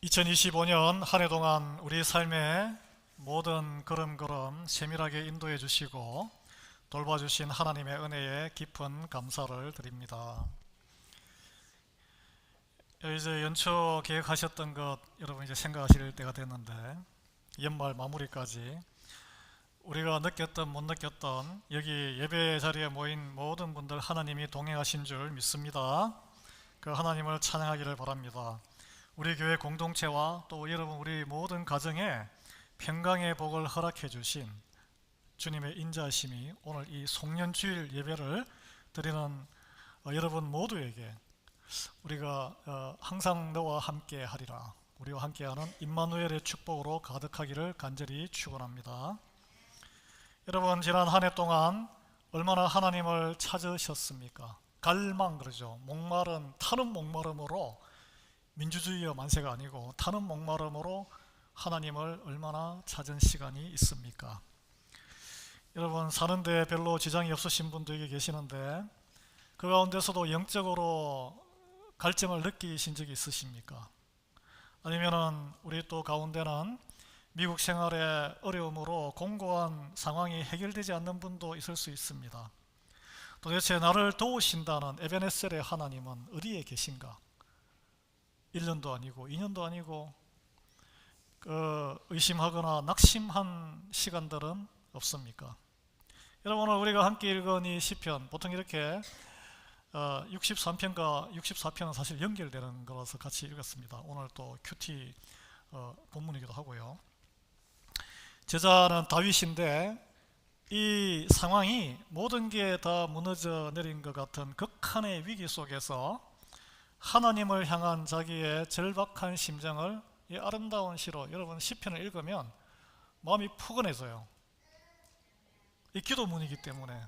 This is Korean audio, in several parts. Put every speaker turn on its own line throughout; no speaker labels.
2025년 한 해 동안 우리 삶의 모든 걸음걸음 세밀하게 인도해 주시고 돌봐주신 하나님의 은혜에 깊은 감사를 드립니다. 이제 연초 계획하셨던 것 여러분 이제 생각하실 때가 됐는데, 연말 마무리까지 우리가 느꼈던 못 느꼈던 여기 예배 자리에 모인 모든 분들 하나님이 동행하신 줄 믿습니다. 그 하나님을 찬양하기를 바랍니다. 우리 교회 공동체와 또 여러분 우리 모든 가정에 평강의 복을 허락해 주신 주님의 인자하심이 오늘 이 송년주일 예배를 드리는 여러분 모두에게 우리가 항상 너와 함께 하리라, 우리와 함께하는 임마누엘의 축복으로 가득하기를 간절히 축원합니다. 여러분, 지난 한 해 동안 얼마나 하나님을 찾으셨습니까? 갈망, 그러죠. 목마른, 타는 목마름으로, 민주주의의 만세가 아니고 타는 목마름으로 하나님을 얼마나 찾은 시간이 있습니까? 여러분, 사는데 별로 지장이 없으신 분도 여기 계시는데 그 가운데서도 영적으로 갈증을 느끼신 적이 있으십니까? 아니면은 우리 또 가운데는 미국 생활의 어려움으로 공고한 상황이 해결되지 않는 분도 있을 수 있습니다. 도대체 나를 도우신다는 에베네셀의 하나님은 어디에 계신가? 1년도 아니고 2년도 아니고 의심하거나 낙심한 시간들은 없습니까? 여러분, 오늘 우리가 함께 읽은 이 시편, 보통 이렇게 63편과 64편은 사실 연결되는 거라서 같이 읽었습니다. 오늘 또 큐티 본문이기도 하고요. 제자는 다윗인데 이 상황이 모든 게 다 무너져 내린 것 같은 극한의 위기 속에서 하나님을 향한 자기의 절박한 심정을 이 아름다운 시로, 여러분 시편을 읽으면 마음이 푸근해져요. 이 기도문이기 때문에,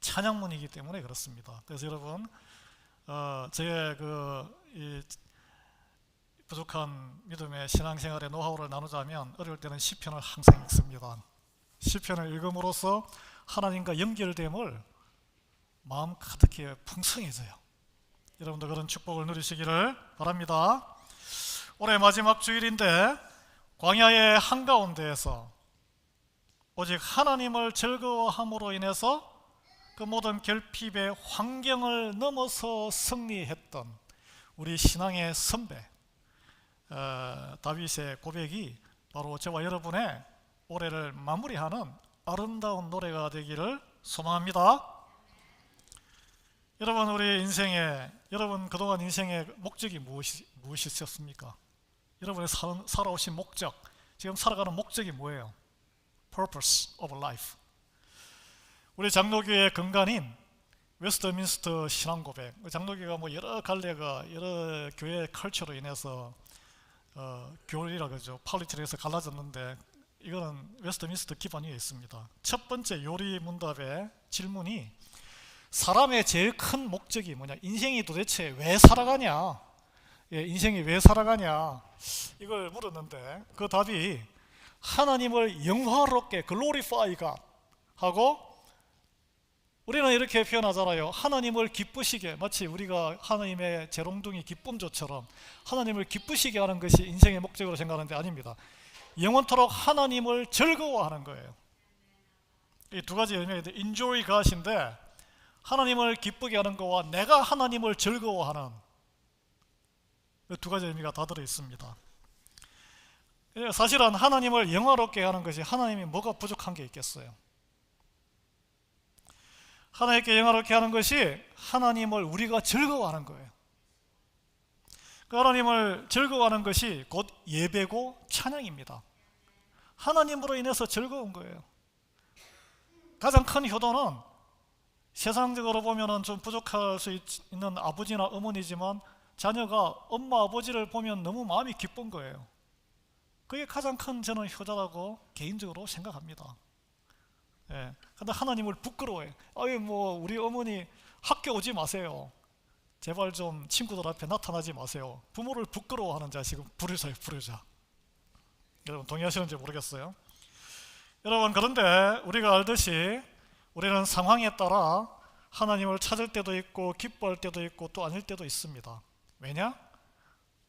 찬양문이기 때문에 그렇습니다. 그래서 여러분, 저의 이 부족한 믿음의 신앙생활의 노하우를 나누자면 어려울 때는 시편을 항상 읽습니다. 시편을 읽음으로써 하나님과 연결됨을 마음 가득히 풍성해져요. 여러분도 그런 축복을 누리시기를 바랍니다. 올해 마지막 주일인데 광야의 한가운데에서 오직 하나님을 즐거워함으로 인해서 그 모든 결핍의 환경을 넘어서 승리했던 우리 신앙의 선배 다윗의 고백이 바로 저와 여러분의 올해를 마무리하는 아름다운 노래가 되기를 소망합니다. 여러분, 우리 인생에, 여러분 그동안 인생의 목적이 무엇이셨습니까? 여러분의 살아오신 목적, 지금 살아가는 목적이 뭐예요? Purpose of life. 우리 장로교의 근간인 웨스트민스터 신앙고백, 장로교가 뭐 여러 갈래가 여러 교회 컬처로 인해서 교리라 그러죠, 폴리티에서 갈라졌는데 이거는 웨스트민스터 기반 위에 있습니다. 첫 번째 요리 문답의 질문이 사람의 제일 큰 목적이 뭐냐, 인생이 도대체 왜 살아가냐, 인생이 왜 살아가냐, 이걸 물었는데 그 답이 하나님을 영화롭게 glorify God 하고, 우리는 이렇게 표현하잖아요. 하나님을 기쁘시게, 마치 우리가 하나님의 재롱둥이 기쁨조처럼 하나님을 기쁘시게 하는 것이 인생의 목적으로 생각하는데 아닙니다. 영원토록 하나님을 즐거워하는 거예요. 이 두 가지 의미가 있는데 enjoy God인데 하나님을 기쁘게 하는 것과 내가 하나님을 즐거워하는 두 가지 의미가 다 들어 있습니다. 사실은 하나님을 영화롭게 하는 것이, 하나님이 뭐가 부족한 게 있겠어요? 하나님께 영화롭게 하는 것이 하나님을 우리가 즐거워하는 거예요. 그 하나님을 즐거워하는 것이 곧 예배고 찬양입니다. 하나님으로 인해서 즐거운 거예요. 가장 큰 효도는 세상적으로 보면 좀 부족할 수 있는 아버지나 어머니지만 자녀가 엄마 아버지를 보면 너무 마음이 기쁜 거예요. 그게 가장 큰 저는 효자라고 개인적으로 생각합니다. 근데 하나님을 부끄러워해. 뭐 우리 어머니 학교 오지 마세요. 제발 좀 친구들 앞에 나타나지 마세요. 부모를 부끄러워하는 자 지금 부르자요, 부르자. 여러분 동의하시는지 모르겠어요. 여러분, 그런데 우리가 알듯이 우리는 상황에 따라 하나님을 찾을 때도 있고 기뻐할 때도 있고 또 아닐 때도 있습니다. 왜냐?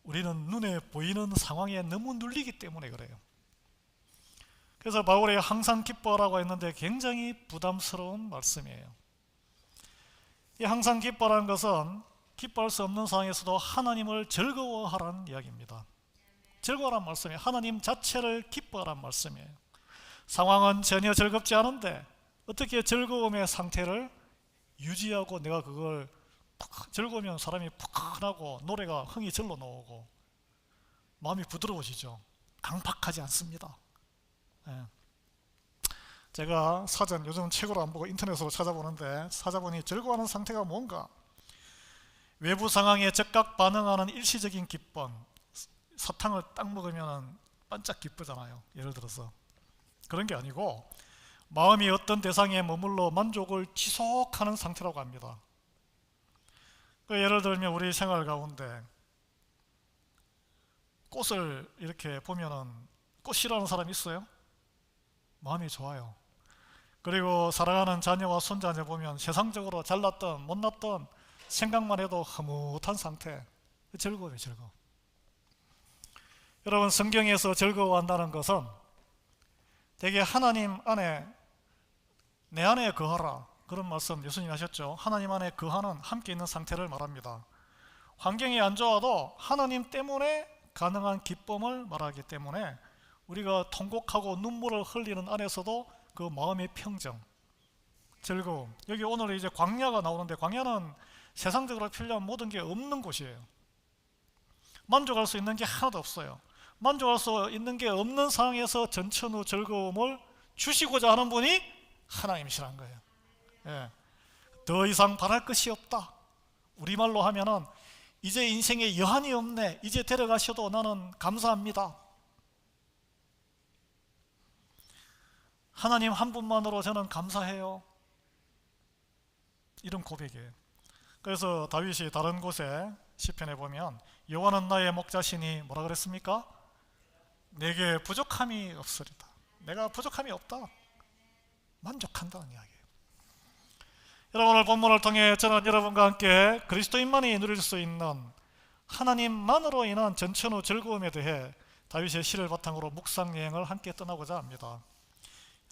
우리는 눈에 보이는 상황에 너무 눌리기 때문에 그래요. 그래서 바울이 항상 기뻐하라고 했는데 굉장히 부담스러운 말씀이에요. 이 항상 기뻐하라는 것은 기뻐할 수 없는 상황에서도 하나님을 즐거워하라는 이야기입니다. 즐거워하라는 말씀이에요. 하나님 자체를 기뻐하라는 말씀이에요. 상황은 전혀 즐겁지 않은데 어떻게 즐거움의 상태를 유지하고 내가 그걸 즐거우면 사람이 푹하고 노래가 흥이 절로 나오고 마음이 부드러워지죠. 강팍하지 않습니다. 예. 제가 사전 요즘 책으로 안 보고 인터넷으로 찾아보는데 찾아보니 즐거워하는 상태가 뭔가 외부 상황에 즉각 반응하는 일시적인 기쁨. 사탕을 딱 먹으면 반짝 기쁘잖아요. 예를 들어서 그런 게 아니고 마음이 어떤 대상에 머물러 만족을 지속하는 상태라고 합니다. 예를 들면 우리 생활 가운데 꽃을 이렇게 보면은 꽃 싫어하는 사람 있어요? 마음이 좋아요. 그리고 사랑하는 자녀와 손자녀 보면 세상적으로 잘났던 못났던 생각만 해도 흐뭇한 상태. 즐거워요, 즐거워. 여러분, 성경에서 즐거워한다는 것은 되게 하나님 안에 내 안에 거하라 그런 말씀 예수님 하셨죠. 하나님 안에 거하는 함께 있는 상태를 말합니다. 환경이 안 좋아도 하나님 때문에 가능한 기쁨을 말하기 때문에 우리가 통곡하고 눈물을 흘리는 안에서도 그 마음의 평정, 즐거움. 여기 오늘 이제 광야가 나오는데 광야는 세상적으로 필요한 모든 게 없는 곳이에요. 만족할 수 있는 게 하나도 없어요. 만족할 수 있는 게 없는 상황에서 전천후 즐거움을 주시고자 하는 분이 하나님이시라는 거예요. 예. 더 이상 바랄 것이 없다. 우리말로 하면은 이제 인생에 여한이 없네. 이제 데려가셔도 나는 감사합니다. 하나님 한 분만으로 저는 감사해요. 이런 고백이에요. 그래서 다윗이 다른 곳에 시편에 보면 여호와는 나의 목자시니 뭐라 그랬습니까? 내게 부족함이 없으리다. 내가 부족함이 없다. 만족한다는 이야기예요. 여러분, 오늘 본문을 통해 저는 여러분과 함께 그리스도인만이 누릴 수 있는 하나님만으로 인한 전천후 즐거움에 대해 다윗의 시를 바탕으로 묵상 여행을 함께 떠나고자 합니다.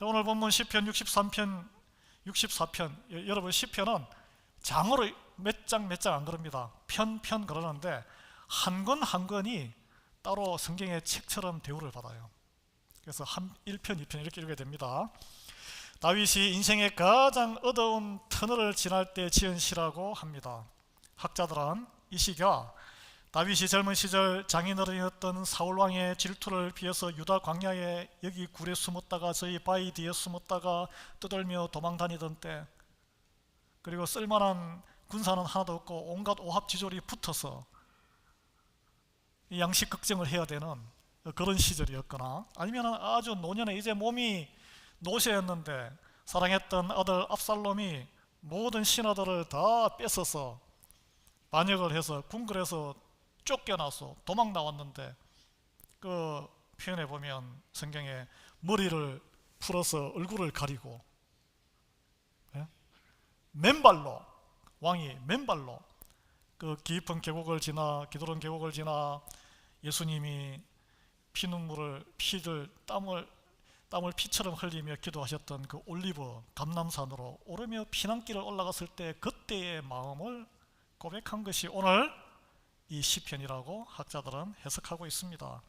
오늘 본문 시편 64편 여러분, 시편은 장으로 몇 장 안 그럽니다. 편 그러는데 한 권 한 권이 따로 성경의 책처럼 대우를 받아요. 그래서 1편, 2편 이렇게 읽어야 됩니다. 다윗이 인생의 가장 어두운 터널을 지날 때 지은 시라고 합니다. 학자들은 이 시가 다윗이 젊은 시절 장인어른이었던 사울왕의 질투를 피해서 유다 광야에 여기 굴에 숨었다가 저희 바위 뒤에 숨었다가 떠돌며 도망 다니던 때, 그리고 쓸만한 군사는 하나도 없고 온갖 오합지졸이 붙어서 양식 걱정을 해야 되는 그런 시절이었거나, 아니면 아주 노년에 이제 몸이 노쇠였는데 사랑했던 아들 압살롬이 모든 신하들을 다 뺏어서 반역을 해서 궁궐에서 쫓겨나서 도망 나왔는데, 그 표현에 보면 성경에 머리를 풀어서 얼굴을 가리고 맨발로, 왕이 맨발로 그 깊은 계곡을 지나 기드론 계곡을 지나 예수님이 땀을 피처럼 흘리며 기도하셨던 그 올리브 감람산으로 오르며 피난길을 올라갔을 때 그때의 마음을 고백한 것이 오늘 이 시편이라고 학자들은 해석하고 있습니다.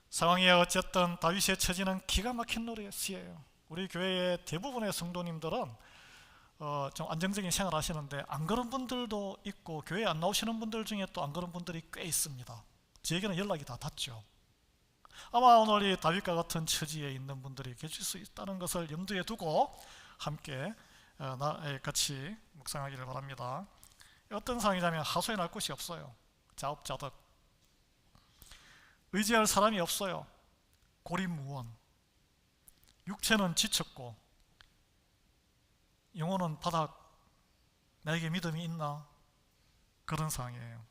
상황이 어쨌든 다윗의 처지는 기가 막힌 노래시예요. 우리 교회의 대부분의 성도님들은 좀 안정적인 생활 하시는데 안 그런 분들도 있고, 교회에 안 나오시는 분들 중에 또 안 그런 분들이 꽤 있습니다. 저에게는 연락이 다 닿죠. 아마 오늘 이 다윗과 같은 처지에 있는 분들이 계실 수 있다는 것을 염두에 두고 함께 같이 묵상하기를 바랍니다. 어떤 상황이냐면 하소연 할 곳이 없어요. 자업자득, 의지할 사람이 없어요. 고립무원, 육체는 지쳤고 영혼은 바닥, 나에게 믿음이 있나? 그런 상황이에요.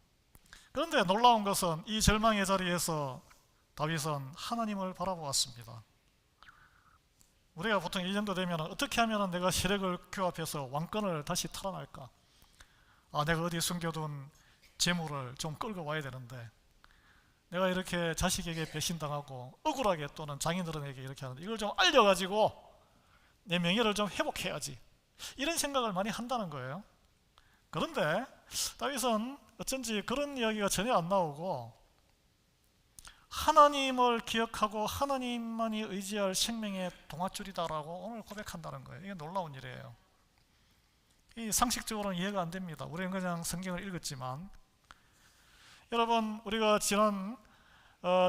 그런데 놀라운 것은 이 절망의 자리에서 다윗은 하나님을 바라보았습니다. 우리가 보통 이 정도 되면 어떻게 하면 내가 세력을 규합해서 왕권을 다시 탈환할까? 내가 어디 숨겨둔 재물을 좀 끌고 와야 되는데 내가 이렇게 자식에게 배신당하고 억울하게 또는 장인어른에게 이렇게 하는데 이걸 좀 알려가지고 내 명예를 좀 회복해야지, 이런 생각을 많이 한다는 거예요. 그런데 다윗은 어쩐지 그런 이야기가 전혀 안 나오고 하나님을 기억하고 하나님만이 의지할 생명의 동아줄이다라고 오늘 고백한다는 거예요. 이게 놀라운 일이에요. 이 상식적으로는 이해가 안 됩니다. 우리는 그냥 성경을 읽었지만, 여러분, 우리가 지난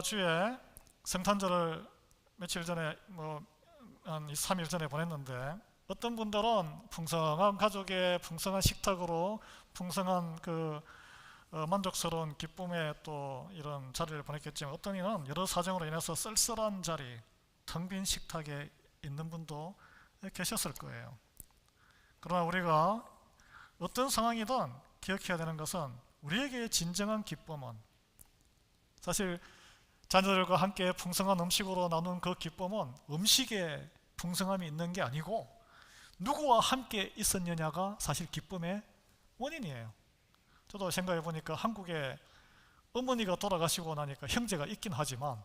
주에 성탄절을 며칠 전에 한 3일 전에 보냈는데, 어떤 분들은 풍성한 가족의 풍성한 식탁으로 풍성한 만족스러운 기쁨의 또 이런 자리를 보냈겠지만, 어떤 이는 여러 사정으로 인해서 쓸쓸한 자리, 텅 빈 식탁에 있는 분도 계셨을 거예요. 그러나 우리가 어떤 상황이든 기억해야 되는 것은, 우리에게 진정한 기쁨은 사실 자녀들과 함께 풍성한 음식으로 나눈 그 기쁨은 음식에 풍성함이 있는 게 아니고 누구와 함께 있었느냐가 사실 기쁨의 원인이에요. 저도 생각해 보니까 한국에 어머니가 돌아가시고 나니까 형제가 있긴 하지만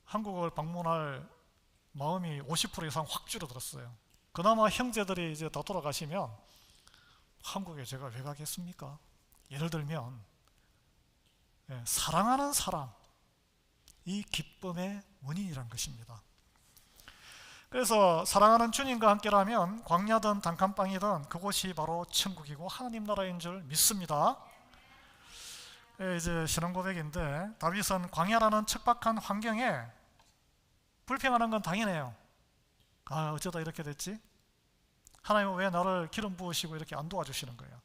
한국을 방문할 마음이 50% 이상 확 줄어들었어요. 그나마 형제들이 이제 다 돌아가시면 한국에 제가 왜 가겠습니까? 예를 들면 사랑하는 사람, 이 기쁨의 원인이란 것입니다. 그래서 사랑하는 주님과 함께라면 광야든 단칸방이든 그곳이 바로 천국이고 하나님 나라인 줄 믿습니다. 이제 신앙 고백인데, 다윗은 광야라는 척박한 환경에 불평하는 건 당연해요. 어쩌다 이렇게 됐지? 하나님은 왜 나를 기름 부으시고 이렇게 안 도와주시는 거예요?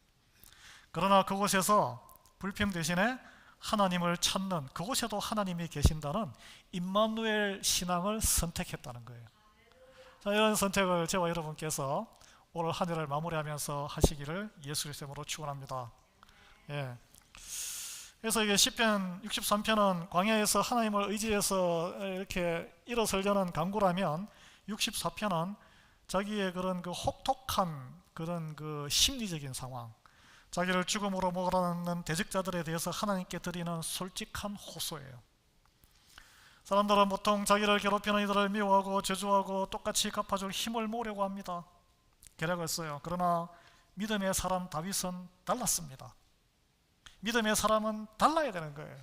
그러나 그곳에서 불평 대신에 하나님을 찾는, 그곳에도 하나님이 계신다는 임마누엘 신앙을 선택했다는 거예요. 자, 이런 선택을 저와 여러분께서 오늘 한 해를 마무리하면서 하시기를 예수 그리스도의 이름으로 축원합니다. 그래서 이게 시편 63편은 광야에서 하나님을 의지해서 이렇게 일어서려는 간구라면, 64편은 자기의 그런 혹독한 그런 심리적인 상황, 자기를 죽음으로 몰아넣는 대적자들에 대해서 하나님께 드리는 솔직한 호소예요. 사람들은 보통 자기를 괴롭히는 이들을 미워하고 저주하고 똑같이 갚아줄 힘을 모으려고 합니다. 계략을 써요. 그러나 믿음의 사람 다윗은 달랐습니다. 믿음의 사람은 달라야 되는 거예요.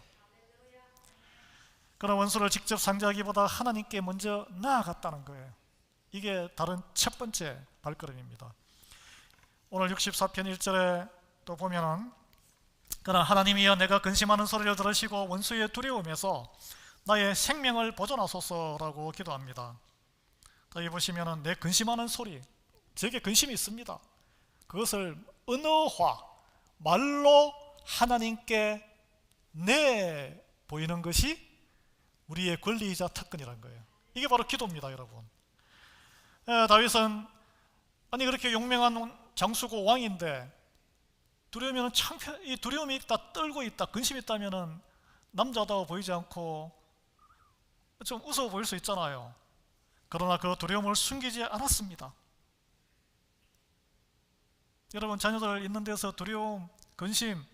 그러나 원수를 직접 상대하기보다 하나님께 먼저 나아갔다는 거예요. 이게 다른 첫 번째 발걸음입니다. 오늘 64편 1절에 또 보면은, 그러나 하나님이여 내가 근심하는 소리를 들으시고 원수의 두려움에서 나의 생명을 보존하소서라고 기도합니다. 여기 보시면은 내 근심하는 소리, 저에게 근심이 있습니다. 그것을 언어화, 말로 하나님께 내 보이는 것이 우리의 권리이자 특권이라는 거예요. 이게 바로 기도입니다, 여러분. 다윗은 그렇게 용맹한 장수고 왕인데 두려우면 이 두려움이 있다, 떨고 있다, 근심이 있다면은 남자다워 보이지 않고 좀 우스워 보일 수 있잖아요. 그러나 그 두려움을 숨기지 않았습니다. 여러분, 자녀들 있는 데서 두려움, 근심,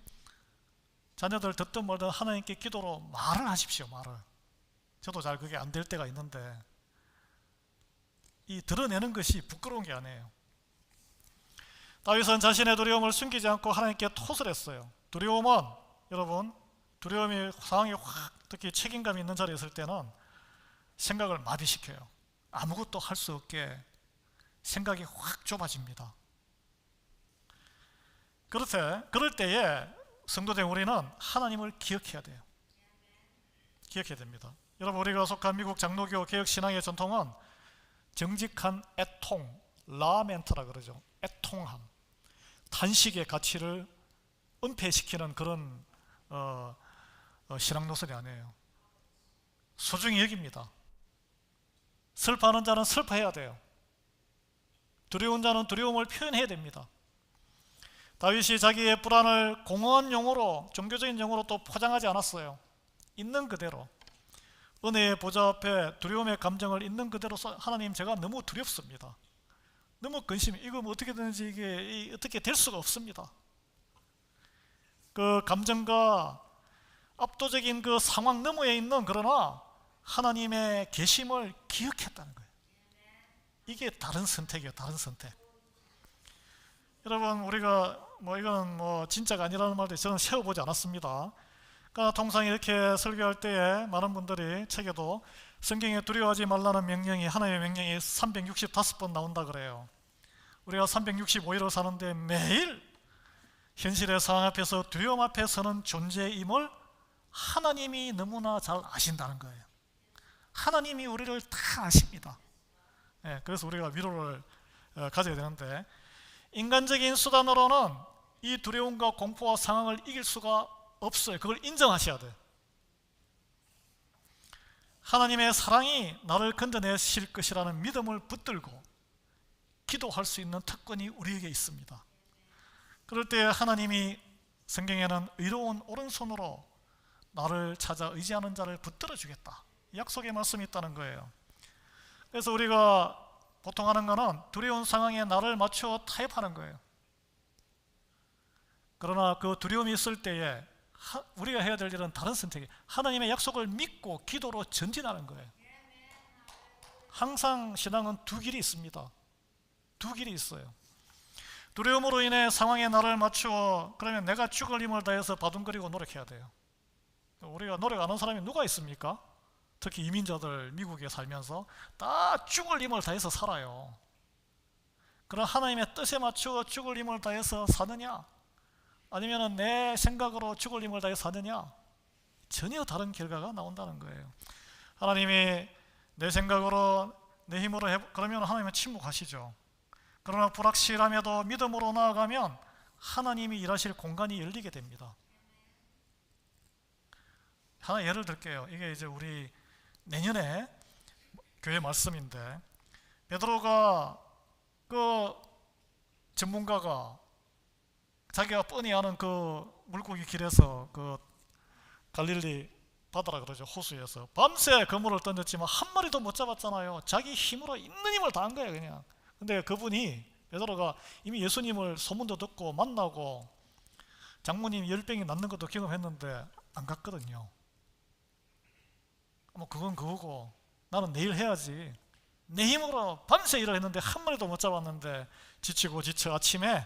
자녀들 듣든 말든 하나님께 기도로 말을 하십시오. 말을. 저도 잘 그게 안 될 때가 있는데, 이 드러내는 것이 부끄러운 게 아니에요. 다윗은 자신의 두려움을 숨기지 않고 하나님께 토설을 했어요. 두려움은, 여러분, 두려움이 상황이 확, 특히 책임감이 있는 자리에 있을 때는 생각을 마비시켜요. 아무것도 할 수 없게 생각이 확 좁아집니다. 그럴 때에 성도된 우리는 하나님을 기억해야 돼요. 기억해야 됩니다. 여러분, 우리가 속한 미국 장로교 개혁신앙의 전통은 정직한 애통, 라멘트라 그러죠. 애통함, 탄식의 가치를 은폐시키는 그런 신앙 노선이 아니에요. 소중히 여깁니다. 슬퍼하는 자는 슬퍼해야 돼요. 두려운 자는 두려움을 표현해야 됩니다. 다윗이 자기의 불안을 공허한 용어로, 종교적인 용어로 또 포장하지 않았어요. 있는 그대로, 은혜의 보좌 앞에 두려움의 감정을 있는 그대로, 하나님 제가 너무 두렵습니다. 너무 근심이, 이거 뭐 어떻게 되는지 이게 어떻게 될 수가 없습니다. 그 감정과 압도적인 그 상황 너머에 있는, 그러나 하나님의 계심을 기억했다는 거예요. 이게 다른 선택이에요. 다른 선택. 여러분, 우리가 이건 진짜가 아니라는 말도 저는 세워보지 않았습니다. 그러나 통상 이렇게 설교할 때에 많은 분들이 책에도 성경에 두려워하지 말라는 명령이, 하나님의 명령이 365번 나온다 그래요. 우리가 365일을 사는데 매일 현실의 상황 앞에서 두려움 앞에 서는 존재임을 하나님이 너무나 잘 아신다는 거예요. 하나님이 우리를 다 아십니다. 그래서 우리가 위로를 가져야 되는데, 인간적인 수단으로는 이 두려움과 공포와 상황을 이길 수가 없어요. 그걸 인정하셔야 돼요. 하나님의 사랑이 나를 건져내실 것이라는 믿음을 붙들고 기도할 수 있는 특권이 우리에게 있습니다. 그럴 때 하나님이 성경에는 의로운 오른손으로 나를 찾아 의지하는 자를 붙들어 주겠다, 약속의 말씀이 있다는 거예요. 그래서 우리가 보통 하는 거는 두려운 상황에 나를 맞추어 타협하는 거예요. 그러나 그 두려움이 있을 때에 우리가 해야 될 일은 다른 선택이에요. 하나님의 약속을 믿고 기도로 전진하는 거예요. 항상 신앙은 두 길이 있습니다. 두 길이 있어요. 두려움으로 인해 상황에 나를 맞추어, 그러면 내가 죽을 힘을 다해서 바둥거리고 노력해야 돼요. 우리가 노력 안 하는 사람이 누가 있습니까? 특히 이민자들 미국에 살면서 다 죽을 힘을 다해서 살아요. 그럼 하나님의 뜻에 맞추어 죽을 힘을 다해서 사느냐, 아니면 내 생각으로 죽을 힘을 다해 사느냐, 전혀 다른 결과가 나온다는 거예요. 하나님이 내 생각으로 내 힘으로 그러면 하나님은 침묵하시죠. 그러나 불확실함에도 믿음으로 나아가면 하나님이 일하실 공간이 열리게 됩니다. 하나 예를 들게요. 이게 이제 우리 내년에 교회 말씀인데, 베드로가 그 전문가가 자기가 뻔히 아는 그 물고기 길에서 그 갈릴리 바다라 그러죠, 호수에서 밤새 그물을 던졌지만 한 마리도 못 잡았잖아요. 자기 힘으로 있는 힘을 다한 거예요, 그냥. 근데 그분이, 베드로가 이미 예수님을 소문도 듣고 만나고 장모님 열병이 낫는 것도 경험했는데 안 갔거든요. 그건 그거고 나는 내일 해야지. 내 힘으로 밤새 일을 했는데 한 마리도 못 잡았는데 지치고 지쳐 아침에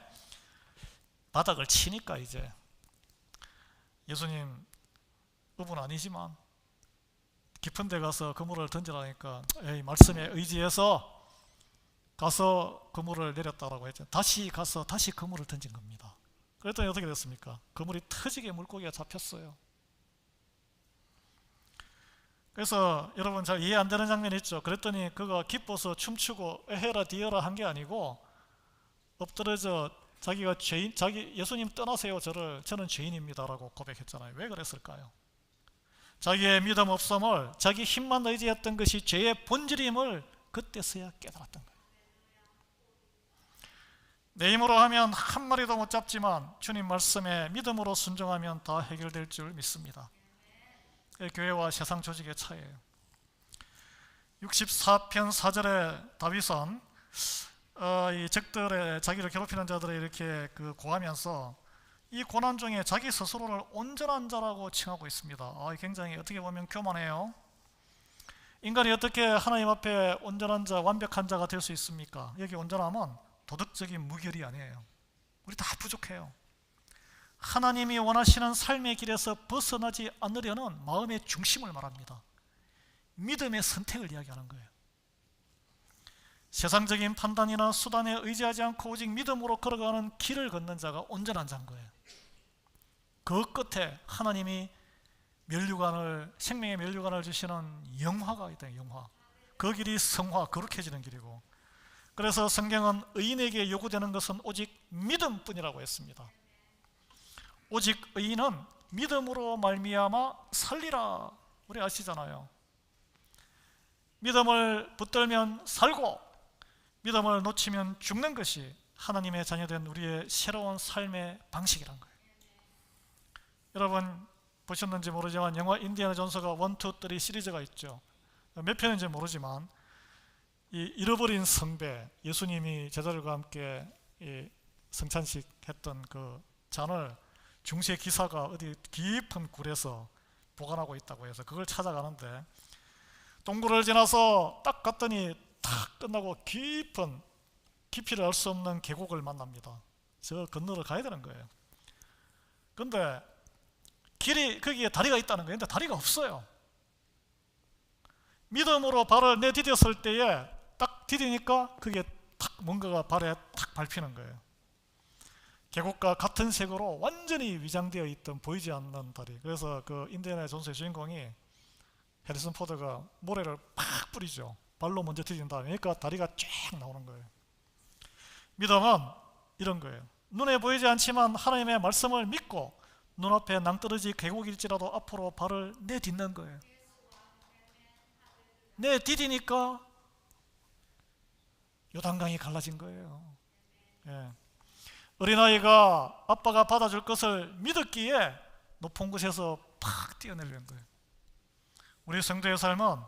바닥을 치니까 이제 예수님 의분 아니지만 깊은 데 가서 그물을 던지라니까 에이, 말씀에 의지해서 가서 그물을 내렸다라고 했죠. 다시 가서 다시 그물을 던진 겁니다. 그랬더니 어떻게 됐습니까? 그물이 터지게 물고기가 잡혔어요. 그래서 여러분 잘 이해 안 되는 장면 있죠? 그랬더니 그가 기뻐서 춤추고 에헤라 디어라 한 게 아니고 엎드려져 자기가 죄인, 예수님 떠나세요, 저는 죄인입니다라고 고백했잖아요. 왜 그랬을까요? 자기의 믿음 없음을, 자기 힘만 의지했던 것이 죄의 본질임을 그때서야 깨달았던 거예요. 내 힘으로 하면 한 마리도 못 잡지만 주님 말씀에 믿음으로 순종하면 다 해결될 줄 믿습니다. 교회와 세상 조직의 차이예요. 64편 4절에 다윗은 이 적들의, 자기를 괴롭히는 자들을 이렇게 고하면서 이 고난 중에 자기 스스로를 온전한 자라고 칭하고 있습니다. 굉장히 어떻게 보면 교만해요. 인간이 어떻게 하나님 앞에 온전한 자, 완벽한 자가 될 수 있습니까? 여기 온전함은 도덕적인 무결이 아니에요. 우리 다 부족해요. 하나님이 원하시는 삶의 길에서 벗어나지 않으려는 마음의 중심을 말합니다. 믿음의 선택을 이야기하는 거예요. 세상적인 판단이나 수단에 의지하지 않고 오직 믿음으로 걸어가는 길을 걷는 자가 온전한 자인 거예요. 그 끝에 하나님이 생명의 면류관을 주시는 영화가 있다. 영화. 그 길이 성화, 거룩해지는 길이고, 그래서 성경은 의인에게 요구되는 것은 오직 믿음뿐이라고 했습니다. 오직 의인은 믿음으로 말미암아 살리라, 우리 아시잖아요. 믿음을 붙들면 살고 믿음을 놓치면 죽는 것이 하나님의 자녀된 우리의 새로운 삶의 방식이란 거예요. 여러분 보셨는지 모르지만 영화 인디애나 존스가 1, 2, 3 시리즈가 있죠. 몇 편인지 모르지만 이 잃어버린 성배, 예수님이 제자들과 함께 이 성찬식 했던 그 잔을 중세 기사가 어디 깊은 굴에서 보관하고 있다고 해서 그걸 찾아가는데, 동굴을 지나서 딱 갔더니 탁 끝나고 깊이를 알 수 없는 계곡을 만납니다. 저 건너러 가야 되는 거예요. 근데 길이, 거기에 다리가 있다는 거예요. 근데 다리가 없어요. 믿음으로 발을 내디뎠을 때에 딱 디디니까 그게 탁 뭔가가 발에 탁 밟히는 거예요. 계곡과 같은 색으로 완전히 위장되어 있던 보이지 않는 다리. 그래서 그 인디애나 존스의 주인공이, 해리슨 포드가 모래를 팍 뿌리죠. 발로 먼저 디딘 다음에. 그러니까 다리가 쫙 나오는 거예요. 믿음은 이런 거예요. 눈에 보이지 않지만 하나님의 말씀을 믿고 눈앞에 낭떠러지 계곡일지라도 앞으로 발을 내딛는 거예요. 내디디니까 요단강이 갈라진 거예요. 예. 어린아이가 아빠가 받아줄 것을 믿었기에 높은 곳에서 팍 뛰어내리는 거예요. 우리 성도의 삶은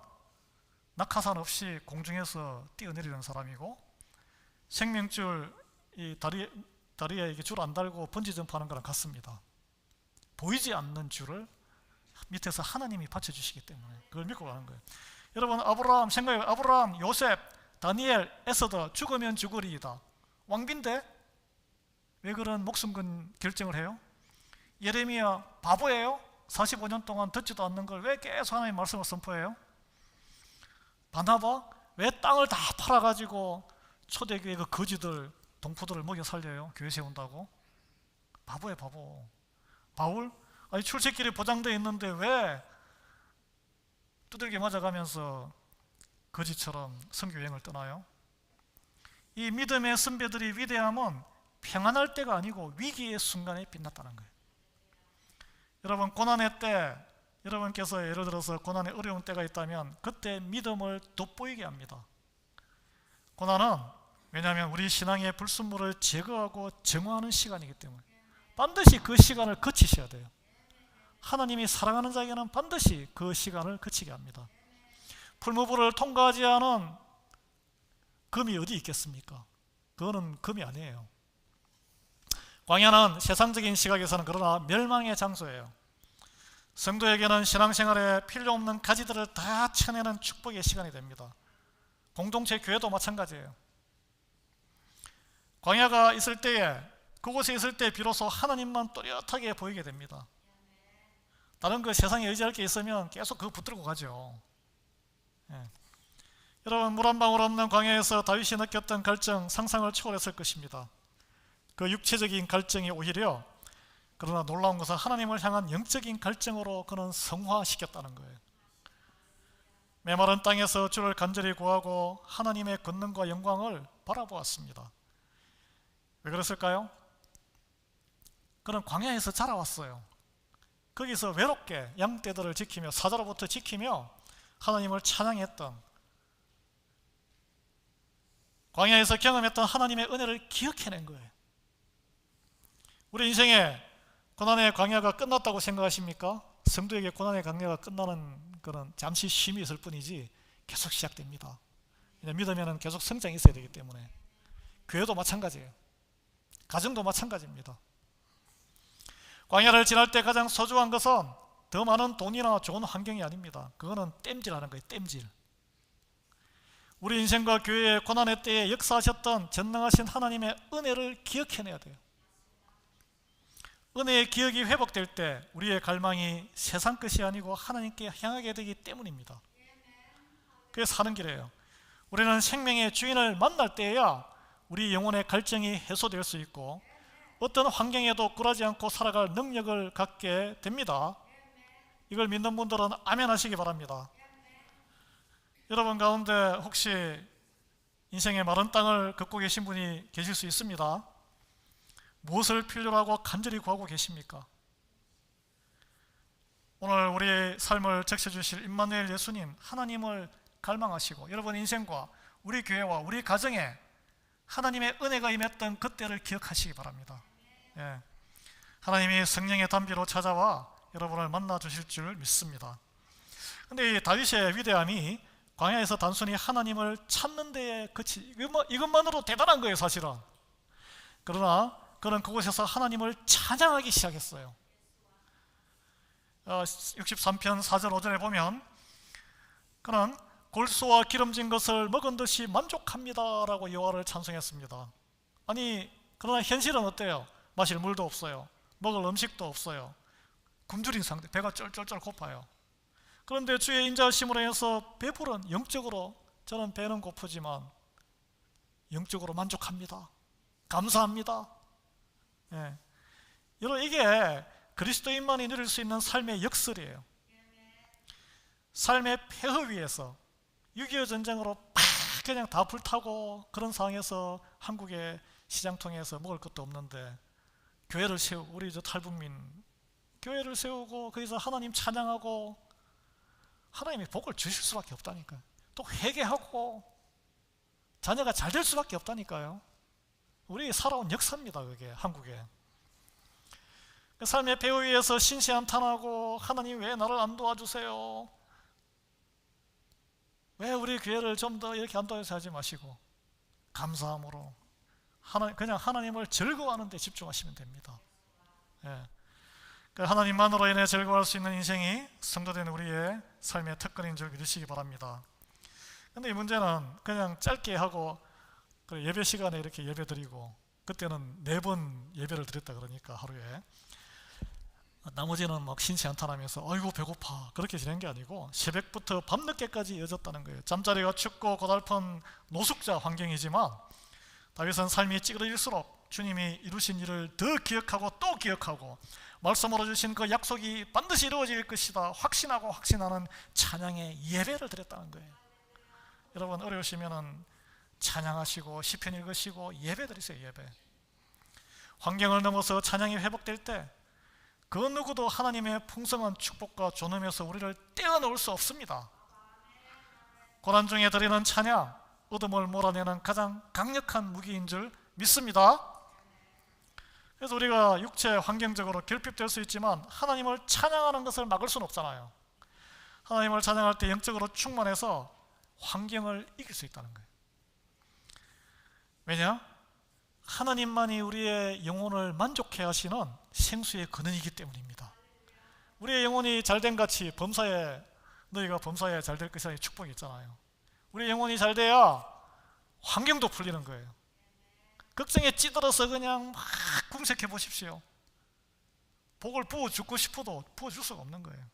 낙하산 없이 공중에서 뛰어내리는 사람이고, 생명줄 이 다리에 이렇게 줄 안 달고 번지 점프하는 거랑 같습니다. 보이지 않는 줄을 밑에서 하나님이 받쳐주시기 때문에 그걸 믿고 가는 거예요. 여러분, 아브라함 생각해요. 아브라함, 요셉, 다니엘, 에스더, 죽으면 죽으리이다. 왕비인데 왜 그런 목숨 건 결정을 해요? 예레미야 바보예요? 45년 동안 듣지도 않는 걸 왜 계속 하나님의 말씀을 선포해요? 바나바 왜 땅을 다 팔아가지고 초대교회 그 거지들, 동포들을 먹여 살려요? 교회 세운다고? 바보예요, 바보. 바울? 아니 출세길이 보장되어 있는데 왜 두들겨 맞아가면서 거지처럼 선교 여행을 떠나요? 이 믿음의 선배들이 위대함은 평안할 때가 아니고 위기의 순간에 빛났다는 거예요. 여러분, 고난의 때, 여러분께서 예를 들어서 고난의 어려운 때가 있다면 그때 믿음을 돋보이게 합니다. 고난은 왜냐하면 우리 신앙의 불순물을 제거하고 정화하는 시간이기 때문에 반드시 그 시간을 거치셔야 돼요. 하나님이 사랑하는 자에게는 반드시 그 시간을 거치게 합니다. 풀무불을 통과하지 않은 금이 어디 있겠습니까? 그거는 금이 아니에요. 광야는 세상적인 시각에서는 그러나 멸망의 장소예요. 성도에게는 신앙생활에 필요 없는 가지들을 다 쳐내는 축복의 시간이 됩니다. 공동체 교회도 마찬가지예요. 광야가 있을 때에, 그곳에 있을 때 비로소 하나님만 또렷하게 보이게 됩니다. 다른 그 세상에 의지할 게 있으면 계속 그거 붙들고 가죠. 예. 여러분, 물 한 방울 없는 광야에서 다윗이 느꼈던 갈증, 상상을 초월했을 것입니다. 그 육체적인 갈증이 오히려, 그러나 놀라운 것은 하나님을 향한 영적인 갈증으로 그는 성화시켰다는 거예요. 메마른 땅에서 주를 간절히 구하고 하나님의 권능과 영광을 바라보았습니다. 왜 그랬을까요? 그는 광야에서 자라왔어요. 거기서 외롭게 양떼들을 지키며 사자로부터 지키며 하나님을 찬양했던, 광야에서 경험했던 하나님의 은혜를 기억해낸 거예요. 우리 인생에 고난의 광야가 끝났다고 생각하십니까? 성도에게 고난의 광야가 끝나는 것은 잠시 쉼이 있을 뿐이지 계속 시작됩니다. 믿으면 계속 성장이 있어야 되기 때문에. 교회도 마찬가지예요. 가정도 마찬가지입니다. 광야를 지날 때 가장 소중한 것은 더 많은 돈이나 좋은 환경이 아닙니다. 그거는 땜질하는 거예요. 땜질. 우리 인생과 교회의 고난의 때에 역사하셨던 전능하신 하나님의 은혜를 기억해내야 돼요. 은혜의 기억이 회복될 때 우리의 갈망이 세상 것이 아니고 하나님께 향하게 되기 때문입니다. 그게 사는 길이에요. 우리는 생명의 주인을 만날 때에야 우리 영혼의 갈증이 해소될 수 있고 어떤 환경에도 굴하지 않고 살아갈 능력을 갖게 됩니다. 이걸 믿는 분들은 아멘 하시기 바랍니다. 여러분 가운데 혹시 인생의 마른 땅을 걷고 계신 분이 계실 수 있습니다. 무엇을 필요로 하고 간절히 구하고 계십니까? 오늘 우리 삶을 적셔주실 임마누엘 예수님, 하나님을 갈망하시고 여러분 인생과 우리 교회와 우리 가정에 하나님의 은혜가 임했던 그때를 기억하시기 바랍니다. 예. 하나님이 성령의 단비로 찾아와 여러분을 만나 주실 줄 믿습니다. 근데 이 다윗의 위대함이 광야에서 단순히 하나님을 찾는 데에 그치, 이것만으로 대단한 거예요, 사실은. 그러나 그는 그곳에서 하나님을 찬양하기 시작했어요. 63편 4절 5절에 보면 그는 골수와 기름진 것을 먹은 듯이 만족합니다 라고 여호와를 찬송했습니다. 아니 그러나 현실은 어때요? 마실 물도 없어요. 먹을 음식도 없어요. 굶주린 상태, 배가 쩔쩔쩔 고파요. 그런데 주의 인자하심으로 해서 배부른, 영적으로 저는 배는 고프지만 영적으로 만족합니다. 감사합니다. 예. 여러분, 이게 그리스도인만이 누릴 수 있는 삶의 역설이에요. 삶의 폐허 위에서 6.25 전쟁으로 팍 그냥 다 불타고 그런 상황에서 한국의 시장통에서 먹을 것도 없는데 교회를 세우고, 우리 저 탈북민 교회를 세우고 거기서 하나님 찬양하고 하나님이 복을 주실 수밖에 없다니까요. 또 회개하고 자녀가 잘 될 수밖에 없다니까요. 우리 살아온 역사입니다. 그게 한국에. 삶의 배후 위에서 신시한탄하고 하나님 왜 나를 안 도와주세요? 왜 우리 교회를 좀 더 이렇게 안 도와주세요 하지 마시고 감사함으로 그냥 하나님을 즐거워하는 데 집중하시면 됩니다. 예. 하나님만으로 인해 즐거워할 수 있는 인생이 성도된 우리의 삶의 특권인 줄 믿으시기 바랍니다. 근데 이 문제는 그냥 짧게 하고 예배 시간에 이렇게 예배 드리고, 그때는 4번 예배를 드렸다 그러니까 하루에, 나머지는 막 신시한탄하면서 아이고 배고파 그렇게 지낸 게 아니고 새벽부터 밤늦게까지 이어졌다는 거예요. 잠자리가 춥고 고달픈 노숙자 환경이지만 다윗은 삶이 찌그러질수록 주님이 이루신 일을 더 기억하고 또 기억하고 말씀으로 주신 그 약속이 반드시 이루어질 것이다 확신하고 확신하는 찬양의 예배를 드렸다는 거예요. 여러분, 어려우시면 찬양하시고 시편 읽으시고 예배 드리세요. 예배. 환경을 넘어서 찬양이 회복될 때 그 누구도 하나님의 풍성한 축복과 존엄에서 우리를 떼어놓을 수 없습니다. 고난 중에 드리는 찬양, 어둠을 몰아내는 가장 강력한 무기인 줄 믿습니다. 그래서 우리가 육체 환경적으로 결핍될 수 있지만 하나님을 찬양하는 것을 막을 수는 없잖아요. 하나님을 찬양할 때 영적으로 충만해서 환경을 이길 수 있다는 거예요. 왜냐? 하나님만이 우리의 영혼을 만족해 하시는 생수의 근원이기 때문입니다. 우리의 영혼이 잘된 같이 범사에, 너희가 범사에 잘 될 것이라는 축복이 있잖아요. 우리 영혼이 잘 돼야 환경도 풀리는 거예요. 걱정에 찌들어서 그냥 막 궁색해 보십시오. 복을 부어주고 싶어도 부어줄 수가 없는 거예요.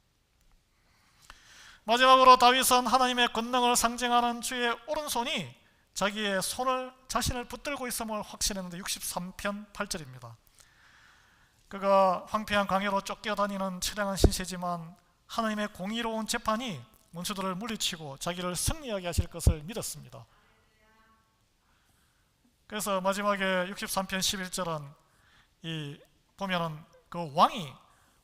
마지막으로 다윗은 하나님의 권능을 상징하는 주의 오른손이 자기의 자신을 붙들고 있음을 확신했는데 63편 8절입니다. 그가 황폐한 광야로 쫓겨다니는 처량한 신세지만 하나님의 공의로운 재판이 원수들을 물리치고 자기를 승리하게 하실 것을 믿었습니다. 그래서 마지막에 63편 11절은 보면은 그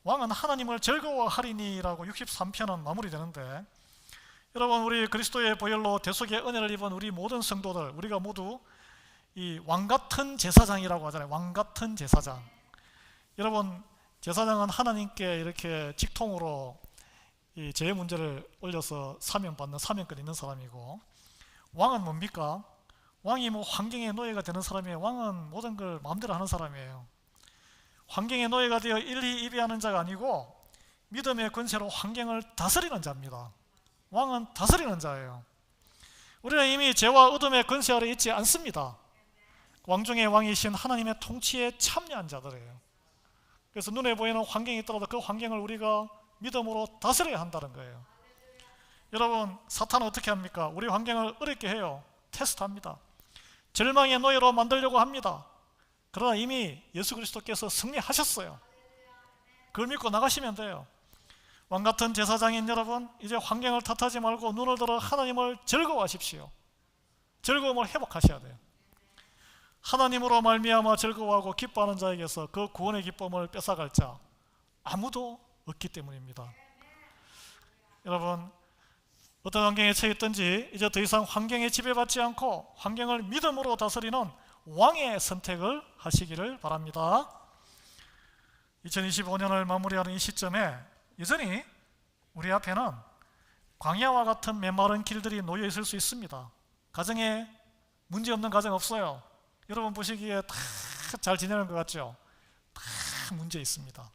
왕은 하나님을 즐거워하리니라고 63편은 마무리되는데, 여러분, 우리 그리스도의 보혈로 대속의 은혜를 입은 우리 모든 성도들, 우리가 모두 이 왕같은 제사장이라고 하잖아요. 왕같은 제사장. 여러분, 제사장은 하나님께 이렇게 직통으로 이 죄의 문제를 올려서 사명받는 사명권 있는 사람이고, 왕은 뭡니까? 왕이 뭐 환경의 노예가 되는 사람이에요. 왕은 모든 걸 마음대로 하는 사람이에요. 환경의 노예가 되어 일희일비하는 자가 아니고 믿음의 권세로 환경을 다스리는 자입니다. 왕은 다스리는 자예요. 우리는 이미 죄와 어둠의 권세 아래 있지 않습니다. 왕 중의 왕이신 하나님의 통치에 참여한 자들이에요. 그래서 눈에 보이는 환경이 있더라도 그 환경을 우리가 믿음으로 다스려야 한다는 거예요. 여러분, 사탄은 어떻게 합니까? 우리 환경을 어렵게 해요. 테스트합니다. 절망의 노예로 만들려고 합니다. 그러나 이미 예수 그리스도께서 승리하셨어요. 그걸 믿고 나가시면 돼요. 왕같은 제사장인 여러분, 이제 환경을 탓하지 말고 눈을 들어 하나님을 즐거워하십시오. 즐거움을 회복하셔야 돼요. 하나님으로 말미암아 즐거워하고 기뻐하는 자에게서 그 구원의 기쁨을 뺏어갈 자 아무도 없기 때문입니다. 여러분, 어떤 환경에 처했든지 이제 더 이상 환경에 지배받지 않고 환경을 믿음으로 다스리는 왕의 선택을 하시기를 바랍니다. 2025년을 마무리하는 이 시점에 여전히 우리 앞에는 광야와 같은 메마른 길들이 놓여 있을 수 있습니다. 가정에 문제없는 가정 없어요. 여러분 보시기에 다 잘 지내는 것 같죠? 다 문제 있습니다.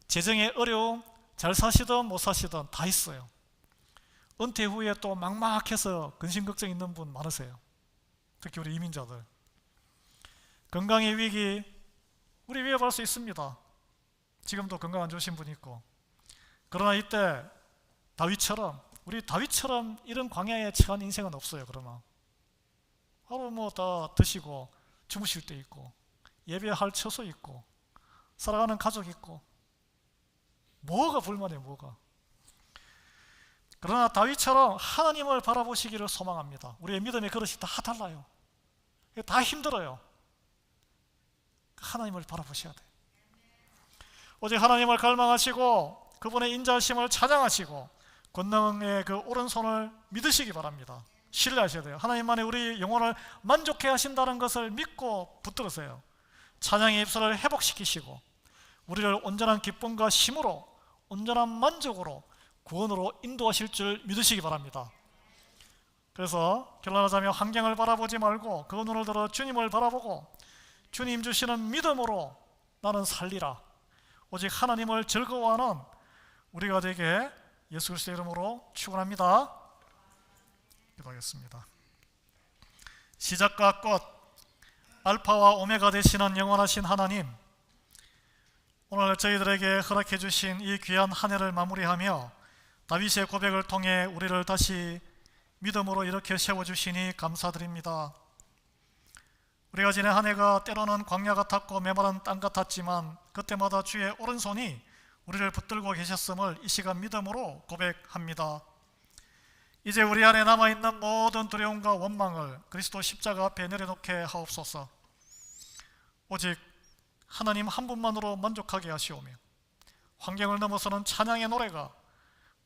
재정의 어려움, 잘 사시든 못 사시든 다 있어요. 은퇴 후에 또 막막해서 근심 걱정 있는 분 많으세요. 특히 우리 이민자들. 건강의 위기, 우리 위협할 수 있습니다. 지금도 건강 안 좋으신 분이 있고. 그러나 이때 우리 다윗처럼 이런 광야에 처한 인생은 없어요. 그러나 하루 뭐 다 드시고 주무실 때 있고, 예배할 처소 있고, 살아가는 가족 있고, 뭐가 불만이에요, 뭐가. 그러나 다윗처럼 하나님을 바라보시기를 소망합니다. 우리의 믿음의 그릇이 다 달라요. 다 힘들어요. 하나님을 바라보셔야 돼요. 오직 하나님을 갈망하시고 그분의 인자하심을 찬양하시고 권능의 그 오른손을 믿으시기 바랍니다. 신뢰하셔야 돼요. 하나님만이 우리 영혼을 만족해 하신다는 것을 믿고 붙들으세요. 찬양의 입술을 회복시키시고 우리를 온전한 기쁨과 힘으로, 온전한 만족으로, 구원으로 인도하실 줄 믿으시기 바랍니다. 그래서 결론하자면 환경을 바라보지 말고 그 눈을 들어 주님을 바라보고 주님 주시는 믿음으로 나는 살리라. 오직 하나님을 즐거워하는 우리가 되게 예수 그리스도의 이름으로 축원합니다. 기도하겠습니다. 시작과 끝, 알파와 오메가 되시는 영원하신 하나님, 오늘 저희들에게 허락해 주신 이 귀한 한 해를 마무리하며 다윗의 고백을 통해 우리를 다시 믿음으로 이렇게 세워주시니 감사드립니다. 우리가 지난 한 해가 때로는 광야 같았고 메마른 땅 같았지만 그때마다 주의 오른손이 우리를 붙들고 계셨음을 이 시간 믿음으로 고백합니다. 이제 우리 안에 남아있는 모든 두려움과 원망을 그리스도 십자가 앞에 내려놓게 하옵소서. 오직 하나님 한 분만으로 만족하게 하시오며 환경을 넘어서는 찬양의 노래가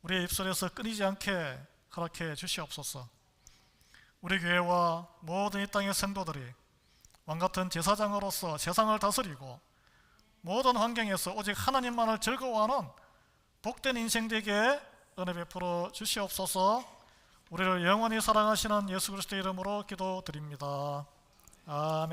우리의 입술에서 끊이지 않게 허락해 주시옵소서. 우리 교회와 모든 이 땅의 성도들이 왕같은 제사장으로서 세상을 다스리고 모든 환경에서 오직 하나님만을 즐거워하는 복된 인생 되게 은혜 베풀어 주시옵소서. 우리를 영원히 사랑하시는 예수 그리스도의 이름으로 기도드립니다. 아멘.